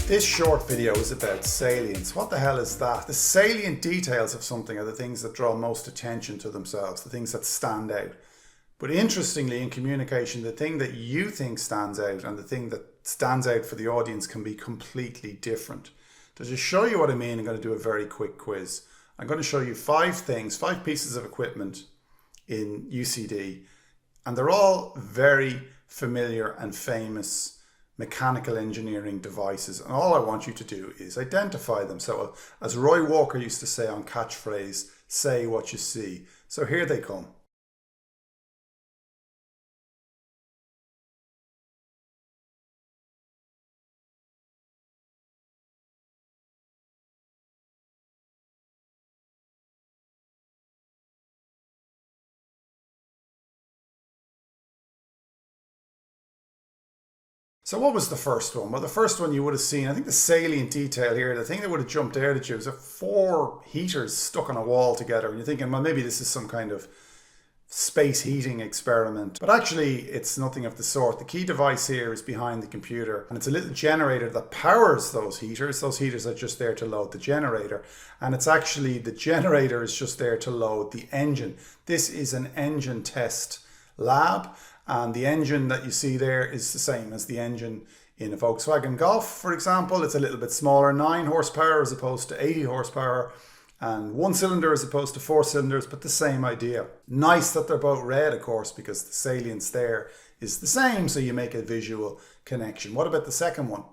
This short video is about salience. What the hell is that? The salient details of something are the things that draw most attention to themselves, the things that stand out. But interestingly, in communication, the thing that you think stands out and the thing that stands out for the audience can be completely different. To just show you what I mean, I'm going to do a very quick quiz. I'm going to show you 5 pieces of equipment in UCD, and they're all very familiar and famous mechanical engineering devices, and all I want you to do is identify them. So as Roy Walker used to say on Catchphrase, say what you see. So here they come. So what was the first one? Well, the first one you would have seen, I think the salient detail here, the thing that would have jumped out at you is 4 heaters stuck on a wall together. And you're thinking, well, maybe this is some kind of space heating experiment. But actually, it's nothing of the sort. The key device here is behind the computer, and it's a little generator that powers those heaters. Those heaters are just there to load the generator. And it's actually, the generator is just there to load the engine. This is an engine test lab. And the engine that you see there is the same as the engine in a Volkswagen Golf, for example. It's a little bit smaller, 9 horsepower as opposed to 80 horsepower, and 1 cylinder as opposed to 4 cylinders, but the same idea. Nice that they're both red, of course, because the salience there is the same, so you make a visual connection. What about the second one?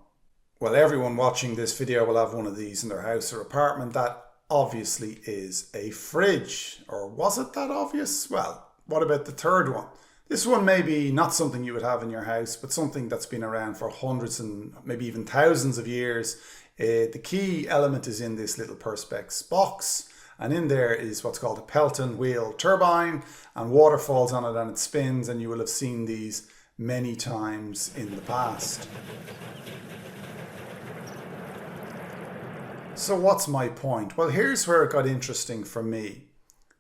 Well, everyone watching this video will have one of these in their house or apartment. That obviously is a fridge. Or was it that obvious? Well, what about the third one? This one may be not something you would have in your house, but something that's been around for hundreds and maybe even thousands of years. The key element is in this little perspex box, and in there is what's called a Pelton wheel turbine, and water falls on it and it spins, and you will have seen these many times in the past. So what's my point? Well, here's where it got interesting for me,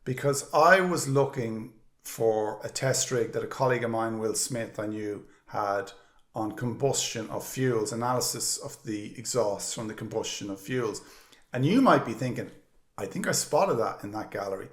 because I was looking for a test rig that a colleague of mine, Will Smith, I knew had on combustion of fuels, analysis of the exhausts from the combustion of fuels. And you might be thinking, I think I spotted that in that gallery.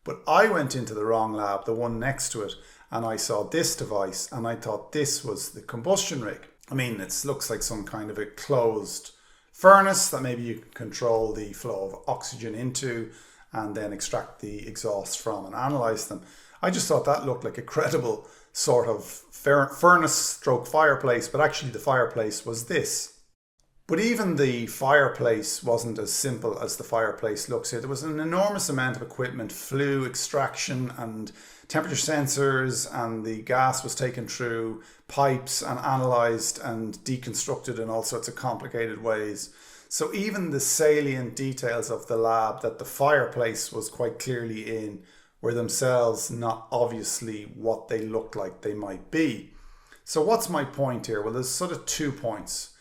But I went into the wrong lab, the one next to it, and I saw this device and I thought this was the combustion rig. I mean, it looks like some kind of a closed furnace that maybe you can control the flow of oxygen into and then extract the exhaust from and analyze them. I just thought that looked like a credible sort of furnace stroke fireplace, but actually the fireplace was this. But even the fireplace wasn't as simple as the fireplace looks here. There was an enormous amount of equipment, flue extraction and temperature sensors, and the gas was taken through pipes and analysed and deconstructed in all sorts of complicated ways. So even the salient details of the lab that the fireplace was quite clearly in were themselves not obviously what they look like they might be. So what's my point here? Well, there's sort of 2 points.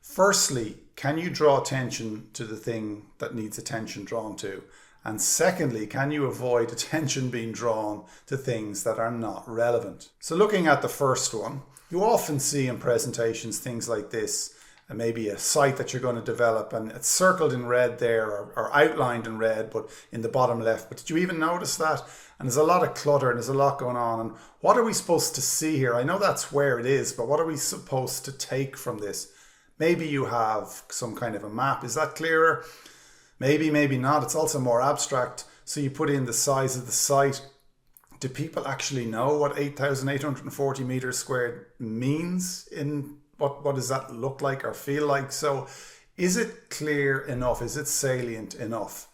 Firstly, can you draw attention to the thing that needs attention drawn to? And secondly, can you avoid attention being drawn to things that are not relevant? So looking at the first one, you often see in presentations things like this, and maybe a site that you're going to develop, and it's circled in red there or outlined in red, but in the bottom left. But did you even notice that? And there's a lot of clutter and there's a lot going on. And what are we supposed to see here? I know that's where it is, but what are we supposed to take from this? Maybe you have some kind of a map. Is that clearer? Maybe, maybe not. It's also more abstract. So you put in the size of the site. Do people actually know what 8,840 meters squared means? What does that look like or feel like? So is it clear enough? Is it salient enough?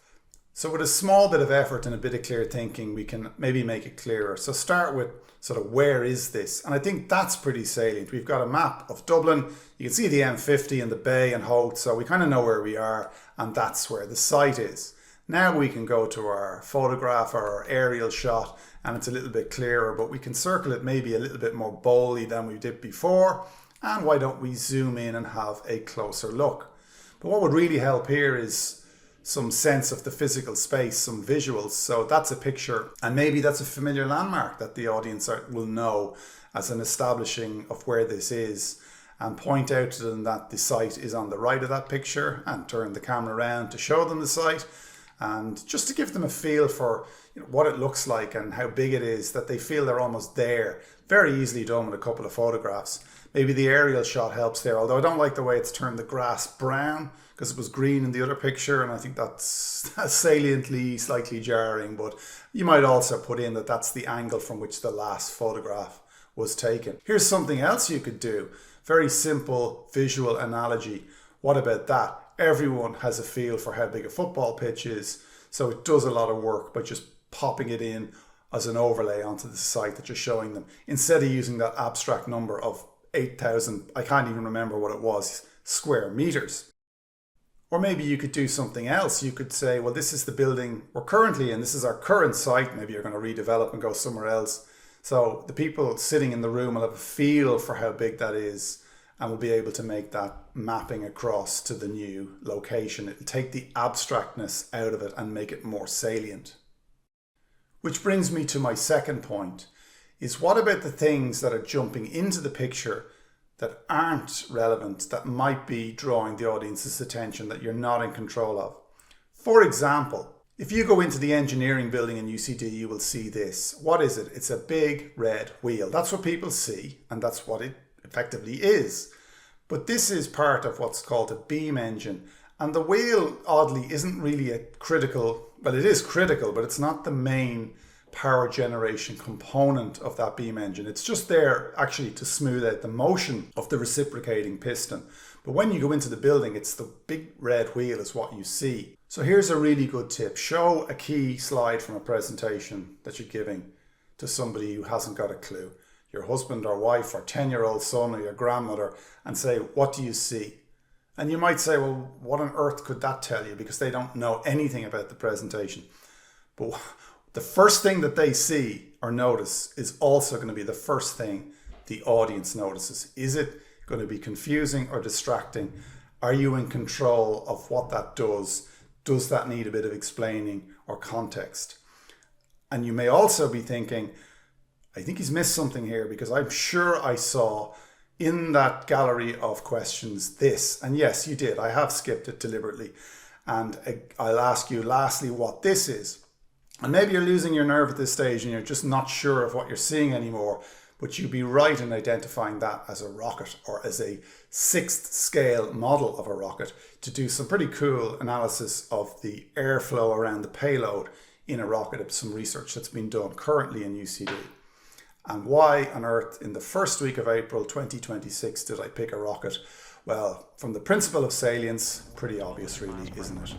So with a small bit of effort and a bit of clear thinking, we can maybe make it clearer. So start with sort of, where is this? And I think that's pretty salient. We've got a map of Dublin. You can see the M50 and the Bay and Holt. So we kind of know where we are, and that's where the site is. Now we can go to our photograph or our aerial shot, and it's a little bit clearer, but we can circle it maybe a little bit more boldly than we did before. And why don't we zoom in and have a closer look? But what would really help here is some sense of the physical space, some visuals. So that's a picture, and maybe that's a familiar landmark that the audience will know as an establishing of where this is, and point out to them that the site is on the right of that picture, and turn the camera around to show them the site, and just to give them a feel for what it looks like and how big it is, that they feel they're almost there. Very easily done with a couple of photographs. Maybe the aerial shot helps there, although I don't like the way it's turned the grass brown, because it was green in the other picture, and I think that's saliently slightly jarring. But you might also put in that that's the angle from which the last photograph was taken. Here's something else you could do. Very simple visual analogy. What about that? Everyone has a feel for how big a football pitch is, so it does a lot of work by just popping it in as an overlay onto the site that you're showing them, instead of using that abstract number of 8,000, I can't even remember what it was, square meters. Or maybe you could do something else. You could say, well, this is the building we're currently in. This is our current site. Maybe you're going to redevelop and go somewhere else. So the people sitting in the room will have a feel for how big that is, and will be able to make that mapping across to the new location. It'll take the abstractness out of it and make it more salient. Which brings me to my second point, is what about the things that are jumping into the picture that aren't relevant, that might be drawing the audience's attention, that you're not in control of? For example, if you go into the engineering building in UCD, you will see this. What is it? It's a big red wheel. That's what people see, and that's what it effectively is. But this is part of what's called a beam engine. And the wheel, oddly, isn't really a critical, well, it is critical, but it's not the main power generation component of that beam engine. It's just there actually to smooth out the motion of the reciprocating piston. But when you go into the building, it's the big red wheel is what you see. So here's a really good tip. Show a key slide from a presentation that you're giving to somebody who hasn't got a clue. Your husband or wife or 10-year-old son or your grandmother, and say, what do you see? And you might say, well, what on earth could that tell you? Because they don't know anything about the presentation. But the first thing that they see or notice is also going to be the first thing the audience notices. Is it going to be confusing or distracting? Are you in control of what that does? Does that need a bit of explaining or context? And you may also be thinking, I think he's missed something here, because I'm sure I saw in that gallery of questions this. And yes, you did. I have skipped it deliberately. And I'll ask you lastly what this is. And maybe you're losing your nerve at this stage and you're just not sure of what you're seeing anymore, but you'd be right in identifying that as a rocket, or as a 6th scale model of a rocket, to do some pretty cool analysis of the airflow around the payload in a rocket. Of some research that's been done currently in UCD. And why on earth in the first week of April 2026 did I pick a rocket? Well, from the principle of salience, pretty obvious really, isn't it?